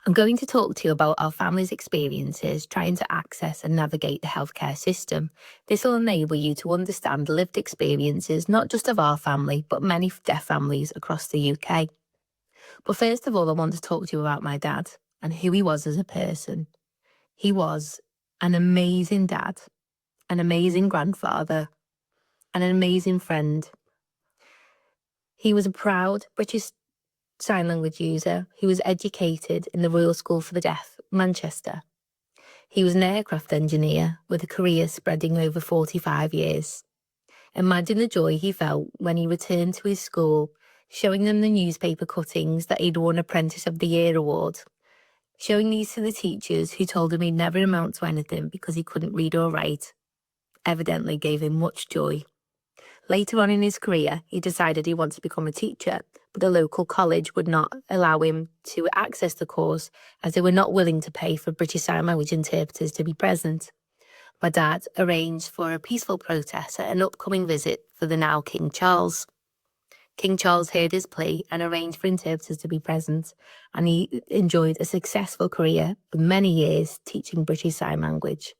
I'm going to talk to you about our family's experiences trying to access and navigate the healthcare system. This will enable you to understand the lived experiences not just of our family, but many deaf families across the UK. But first of all, I want to talk to you about my dad and who he was as a person. He was an amazing dad, an amazing grandfather, and an amazing friend. He was a proud British Sign Language user who was educated in the Royal School for the Deaf, Manchester. He was an aircraft engineer with a career spreading over 45 years. Imagine the joy he felt when he returned to his school, showing them the newspaper cuttings that he'd won Apprentice of the Year award, showing these to the teachers who told him he'd never amount to anything because he couldn't read or write. Evidently gave him much joy. Later on in his career, he decided he wanted to become a teacher, but the local college would not allow him to access the course as they were not willing to pay for British Sign Language interpreters to be present. My dad arranged for a peaceful protest at an upcoming visit for the now King Charles. King Charles heard his plea and arranged for interpreters to be present, and he enjoyed a successful career for many years teaching British Sign Language.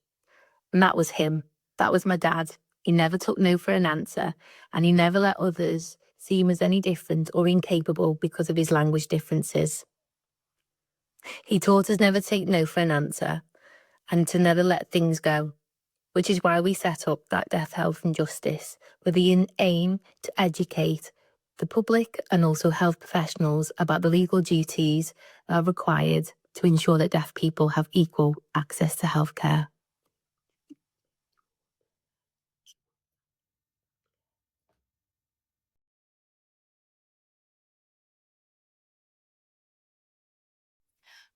And that was him. That was my dad. He never took no for an answer, and he never let others see him as any different or incapable because of his language differences. He taught us never to take no for an answer and to never let things go, which is why we set up that Deaf Health and Justice with the aim to educate the public and also health professionals about the legal duties that are required to ensure that deaf people have equal access to healthcare.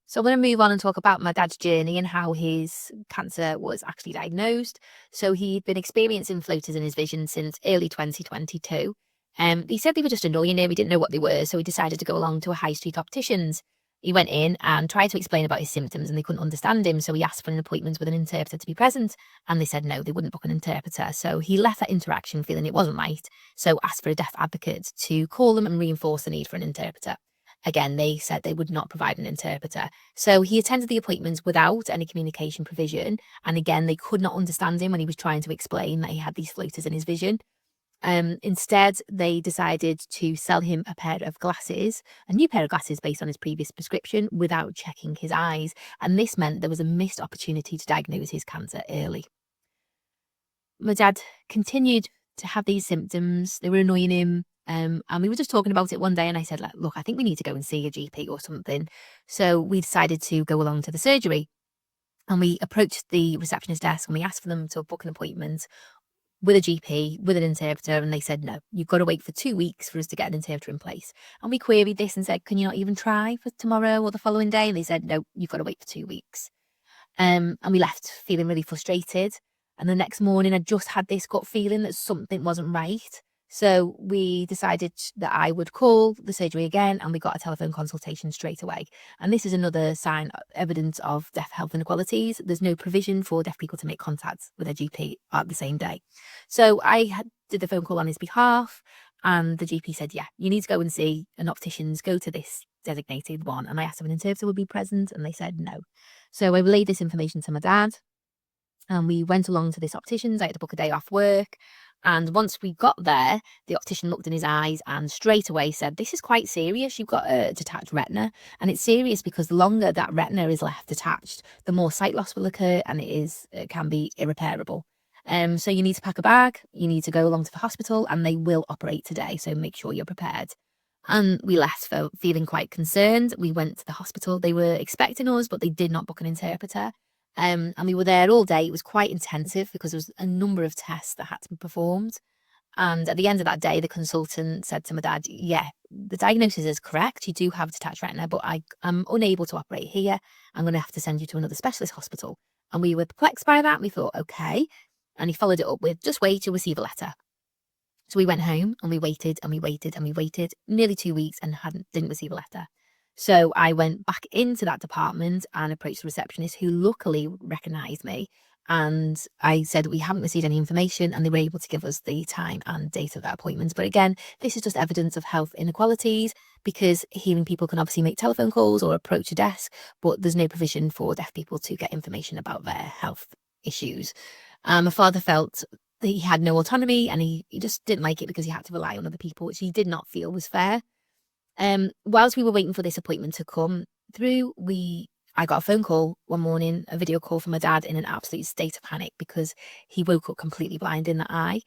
So I'm going to move on and talk about my dad's journey and how his cancer was actually diagnosed. So he'd been experiencing floaters in his vision since early 2022. He said they were just annoying him. He didn't know what they were, so he decided to go along to a high street optician's. He went in and tried to explain about his symptoms, and they couldn't understand him. So he asked for an appointment with an interpreter to be present, and they said no, they wouldn't book an interpreter. So he left that interaction feeling it wasn't right. So asked for a deaf advocate to call them and reinforce the need for an interpreter. Again, they said they would not provide an interpreter. So he attended the appointments without any communication provision. And again, they could not understand him when he was trying to explain that he had these floaters in his vision. Instead, they decided to sell him a pair of glasses, a new pair of glasses based on his previous prescription, without checking his eyes. And this meant there was a missed opportunity to diagnose his cancer early. My dad continued to have these symptoms. They were annoying him. And we were just talking about it one day, and I said, like, look, I think we need to go and see a GP or something. So we decided to go along to the surgery, and we approached the receptionist desk and we asked for them to book an appointment with a GP, with an interpreter, and they said, no, you've got to wait for 2 weeks for us to get an interpreter in place. And we queried this and said, can you not even try for tomorrow or the following day? And they said, no, you've got to wait for 2 weeks. And we left feeling really frustrated. And the next morning, I just had this gut feeling that something wasn't right. So we decided that I would call the surgery again, and we got a telephone consultation straight away. And this is another sign, evidence of deaf health inequalities. There's no provision for deaf people to make contact with their GP at the same day. So did the phone call on his behalf, and the GP said, yeah, you need to go and see an optician's, go to this designated one. And I asked if an interpreter would be present, and they said no. So I relayed this information to my dad, and we went along to this optician's. I had to book a day off work. And once we got there, the optician looked in his eyes and straight away said, this is quite serious. You've got a detached retina. And it's serious because the longer that retina is left detached, the more sight loss will occur, and it can be irreparable. So you need to pack a bag, you need to go along to the hospital, and they will operate today. So make sure you're prepared. And we left feeling quite concerned. We went to the hospital. They were expecting us, but they did not book an interpreter. And we were there all day. It was quite intensive because there was a number of tests that had to be performed. And at the end of that day, the consultant said to my dad, yeah, the diagnosis is correct. You do have detached retina, but I'm unable to operate here. I'm going to have to send you to another specialist hospital. And we were perplexed by that. We thought, okay. And he followed it up with, just wait, you'll receive a letter. So we went home and we waited and we waited and we waited nearly 2 weeks and didn't receive a letter. So I went back into that department and approached the receptionist, who luckily recognised me And I said we haven't received any information, and they were able to give us the time and date of that appointment. But again, this is just evidence of health inequalities, because hearing people can obviously make telephone calls or approach a desk, but there's no provision for deaf people to get information about their health issues. My father felt that he had no autonomy, and he just didn't like it because he had to rely on other people, which he did not feel was fair. Whilst we were waiting for this appointment to come through, I got a phone call one morning, a video call from my dad, in an absolute state of panic because he woke up completely blind in the eye.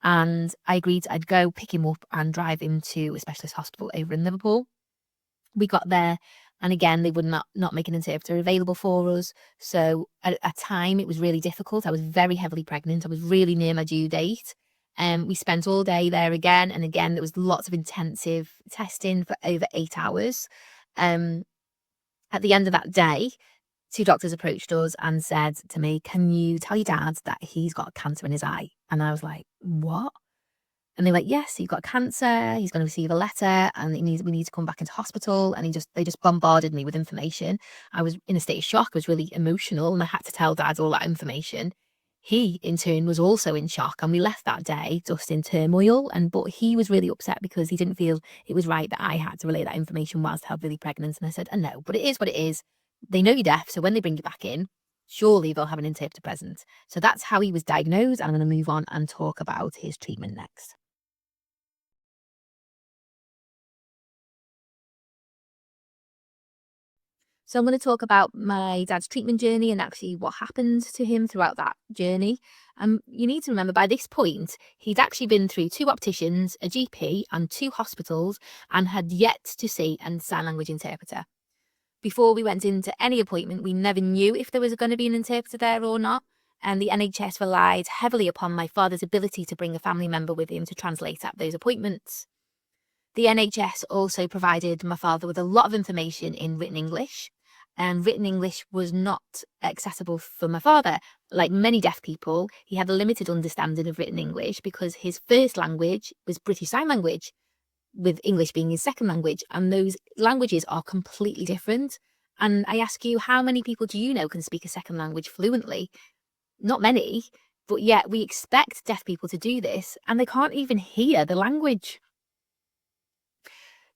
And I agreed I'd go pick him up and drive him to a specialist hospital over in Liverpool. We got there, and again, they would not make an interpreter available for us. So at a time, it was really difficult. I was very heavily pregnant. I was really near my due date. We spent all day there again. And again, there was lots of intensive testing for over 8 hours. At the end of that day, 2 doctors approached us and said to me, "Can you tell your dad that he's got cancer in his eye?" And I was like, "What?" And they were like, "Yes, he's got cancer. He's going to receive a letter, and we need to come back into hospital." And they just bombarded me with information. I was in a state of shock. I was really emotional, and I had to tell dad all that information. He, in turn, was also in shock, and we left that day just in turmoil. But he was really upset because he didn't feel it was right that I had to relay that information whilst heavily pregnant. And I said, "I know, but it is what it is. They know you're deaf, so when they bring you back in, surely they'll have an interpreter present." So that's how he was diagnosed. I'm going to move on and talk about his treatment next. So I'm going to talk about my dad's treatment journey and actually what happened to him throughout that journey. You need to remember, by this point, he'd actually been through 2 opticians, a GP, and 2 hospitals, and had yet to see a sign language interpreter. Before we went into any appointment, we never knew if there was going to be an interpreter there or not. And the NHS relied heavily upon my father's ability to bring a family member with him to translate at those appointments. The NHS also provided my father with a lot of information in written English, and written English was not accessible for my father. Like many deaf people, he had a limited understanding of written English because his first language was British Sign Language, with English being his second language, and those languages are completely different. And I ask you, how many people do you know can speak a second language fluently? Not many, but yet we expect deaf people to do this, and they can't even hear the language.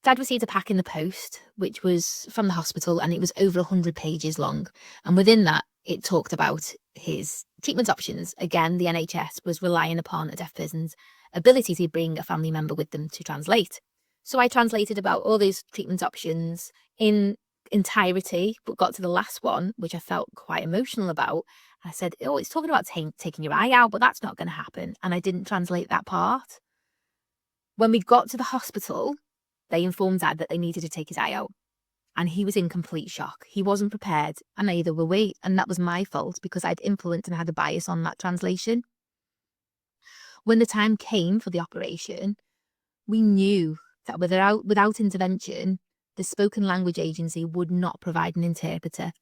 Dad received a pack in the post, which was from the hospital, and it was over 100 pages long. And within that, it talked about his treatment options. Again, the NHS was relying upon a deaf person's ability to bring a family member with them to translate. So I translated about all these treatment options in entirety, but got to the last one, which I felt quite emotional about. I said, "Oh, it's talking about taking your eye out, but that's not going to happen." And I didn't translate that part. When we got to the hospital, they informed Dad that they needed to take his eye out, and he was in complete shock. He wasn't prepared, and neither were we, and that was my fault because I'd influenced and had a bias on that translation. When the time came for the operation, we knew that without intervention, the spoken language agency would not provide an interpreter.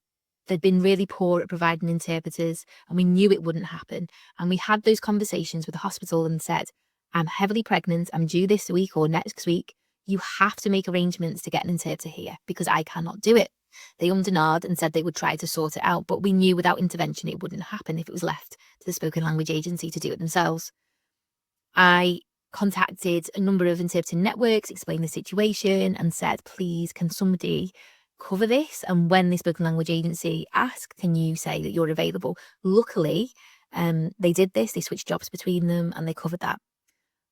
They'd been really poor at providing interpreters, and we knew it wouldn't happen. And we had those conversations with the hospital and said, "I'm heavily pregnant, I'm due this week or next week. You have to make arrangements to get an interpreter here because I cannot do it." They ummed and ahed and said they would try to sort it out, but we knew without intervention it wouldn't happen if it was left to the spoken language agency to do it themselves. I contacted a number of interpreting networks, explained the situation, and said, "Please, can somebody cover this?" And when the spoken language agency asked, "Can you say that you're available?" Luckily, they did this. They switched jobs between them, and they covered that.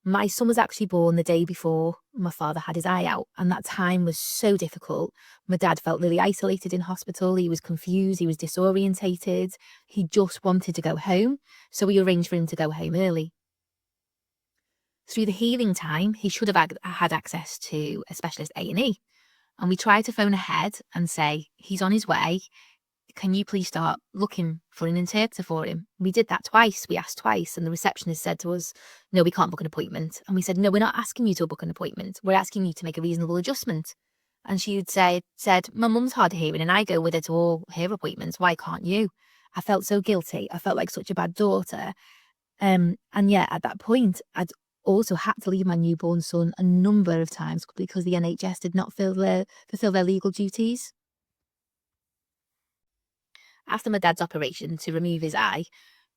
My son was actually born the day before my father had his eye out, and that time was so difficult. My dad felt really isolated in hospital. He was confused. He was disorientated. He just wanted to go home. So we arranged for him to go home early. Through the healing time, he should have had access to a specialist A&E. And we tried to phone ahead and say, "He's on his way. Can you please start looking for an interpreter for him?" We did that twice. We asked twice, and the receptionist said to us, "No, we can't book an appointment." And we said, "No, we're not asking you to book an appointment. We're asking you to make a reasonable adjustment." And she had said, "My mum's hard of hearing and I go with her to all her appointments. Why can't you?" I felt so guilty. I felt like such a bad daughter. And yet at that point, I'd also had to leave my newborn son a number of times because the NHS did not fulfill their legal duties. After my dad's operation to remove his eye,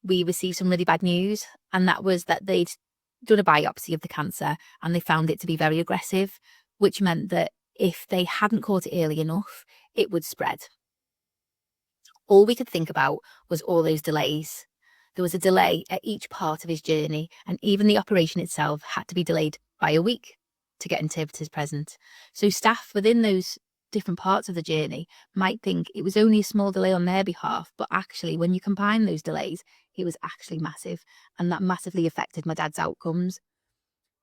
we received some really bad news, and that was that they'd done a biopsy of the cancer and they found it to be very aggressive, which meant that if they hadn't caught it early enough, it would spread. All we could think about was all those delays. There was a delay at each part of his journey, and even the operation itself had to be delayed by a week to get interpreters present. So staff within those different parts of the journey might think it was only a small delay on their behalf, but actually when you combine those delays, it was actually massive, and that massively affected my dad's outcomes.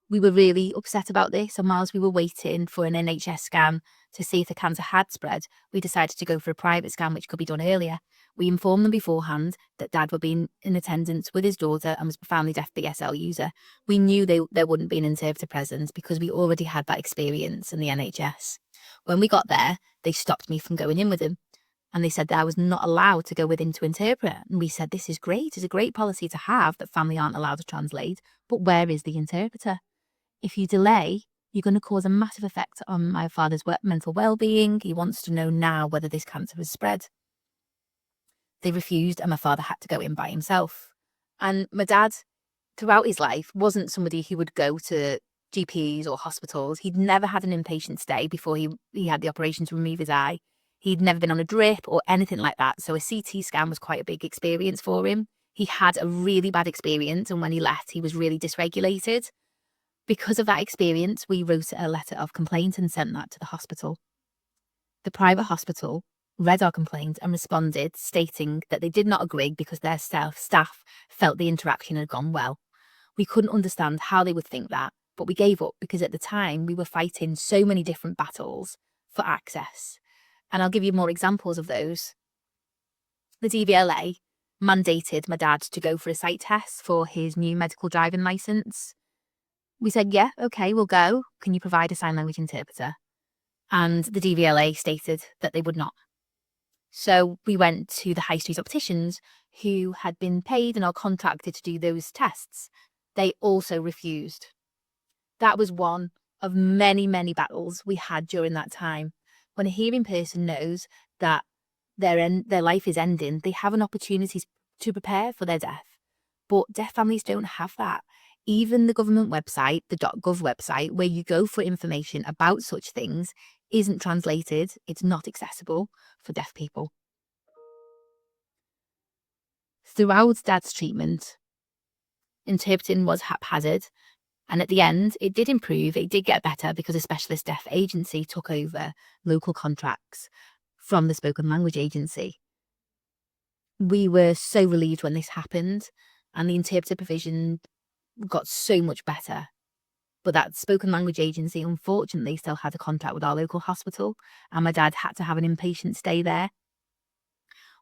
We were really upset about this, and whilst we were waiting for an NHS scan to see if the cancer had spread, we decided to go for a private scan, which could be done earlier. We informed them beforehand that Dad would be in attendance with his daughter and was a profoundly deaf BSL user. We knew there wouldn't be an interpreter present because we already had that experience in the NHS. When we got there, they stopped me from going in with him. And they said that I was not allowed to go with him to interpret. And we said, this is great. It's a great policy to have that family aren't allowed to translate. But where is the interpreter? If you delay, you're going to cause a massive effect on my father's mental well-being. He wants to know now whether this cancer has spread. They refused, and my father had to go in by himself. And my dad, throughout his life, wasn't somebody who would go to GPs or hospitals. He'd never had an inpatient stay before he had the operation to remove his eye. He'd never been on a drip or anything like that. So a CT scan was quite a big experience for him. He had a really bad experience, and when he left, he was really dysregulated. Because of that experience, we wrote a letter of complaint and sent that to the hospital. The private hospital read our complaint and responded, stating that they did not agree because their staff felt the interaction had gone well. We couldn't understand how they would think that, but we gave up because at the time we were fighting so many different battles for access. And I'll give you more examples of those. The DVLA mandated my dad to go for a sight test for his new medical driving licence. We said, yeah, okay, we'll go. Can you provide a sign language interpreter? And the DVLA stated that they would not. So we went to the high street opticians who had been paid and are contracted to do those tests. They also refused. That was one of many, many battles we had during that time. When a hearing person knows that their life is ending, they have an opportunity to prepare for their death. But deaf families don't have that. Even the government website, the .gov website, where you go for information about such things, isn't translated. It's not accessible for deaf people. Throughout Dad's treatment, interpreting was haphazard, and at the end, it did improve. It did get better because a specialist deaf agency took over local contracts from the spoken language agency. We were so relieved when this happened, and the interpreter provision got so much better. But that spoken language agency, unfortunately, still had a contract with our local hospital, and my dad had to have an inpatient stay there.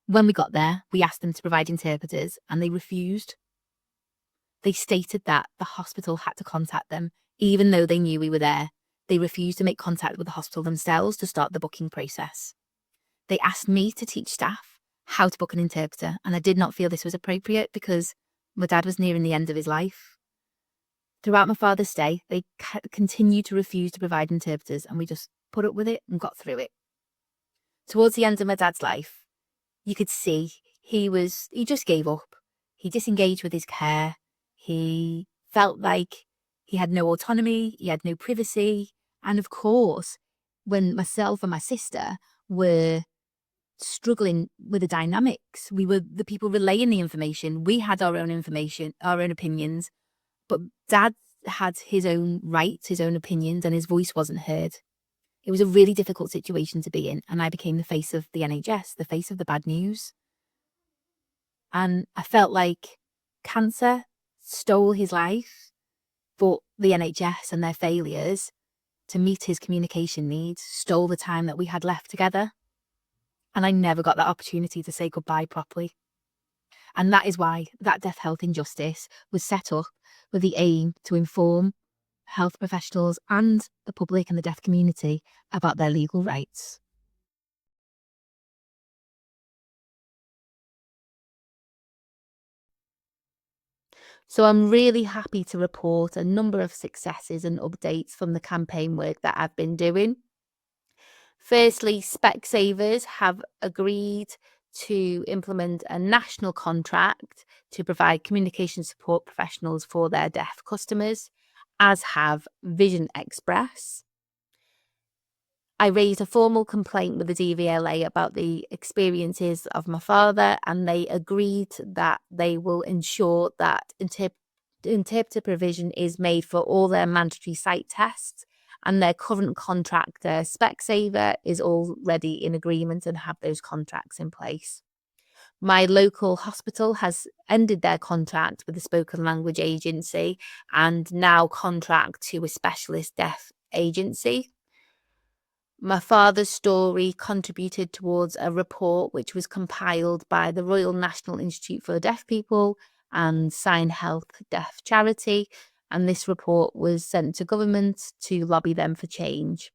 When we got there, we asked them to provide interpreters, and they refused. They stated that the hospital had to contact them, even though they knew we were there. They refused to make contact with the hospital themselves to start the booking process. They asked me to teach staff how to book an interpreter, and I did not feel this was appropriate because my dad was nearing the end of his life. Throughout my father's stay, they continued to refuse to provide interpreters, and we just put up with it and got through it. Towards the end of my dad's life, you could see he just gave up. He disengaged with his care. He felt like he had no autonomy, he had no privacy. And of course, when myself and my sister were struggling with the dynamics, we were the people relaying the information. We had our own information, our own opinions, but Dad had his own rights, his own opinions, and his voice wasn't heard. It was a really difficult situation to be in, and I became the face of the NHS, the face of the bad news. And I felt like cancer stole his life, but the NHS and their failures to meet his communication needs stole the time that we had left together. And I never got that opportunity to say goodbye properly. And that is why that Deaf Health Injustice was set up with the aim to inform health professionals and the public and the deaf community about their legal rights. So I'm really happy to report a number of successes and updates from the campaign work that I've been doing. Firstly, Specsavers have agreed to implement a national contract to provide communication support professionals for their deaf customers, as have Vision Express. I raised a formal complaint with the DVLA about the experiences of my father, and they agreed that they will ensure that interpreter provision is made for all their mandatory sight tests, and their current contractor, Specsavers, is already in agreement and have those contracts in place. My local hospital has ended their contract with the Spoken Language Agency and now contract to a specialist deaf agency. My father's story contributed towards a report which was compiled by the Royal National Institute for Deaf People and Sign Health Deaf Charity, and this report was sent to government to lobby them for change.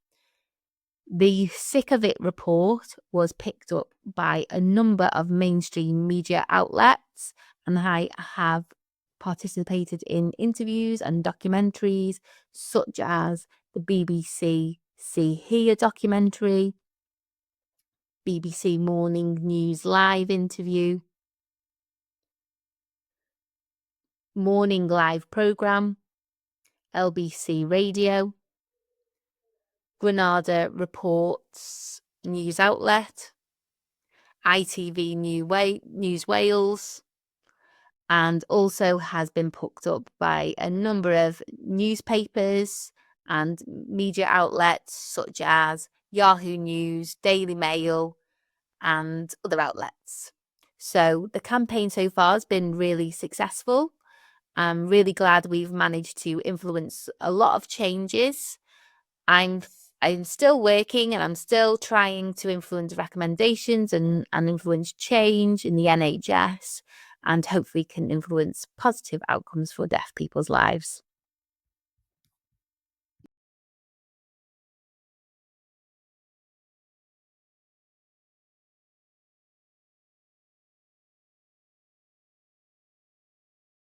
The Sick of It report was picked up by a number of mainstream media outlets, and I have participated in interviews and documentaries such as the BBC See Here documentary, BBC Morning News Live interview, Morning Live programme, LBC Radio, Granada Reports news outlet, ITV News Wales, and also has been picked up by a number of newspapers and media outlets such as Yahoo News, Daily Mail, and other outlets. So the campaign so far has been really successful. I'm really glad we've managed to influence a lot of changes. I'm still working and I'm still trying to influence recommendations and influence change in the NHS, and hopefully can influence positive outcomes for deaf people's lives.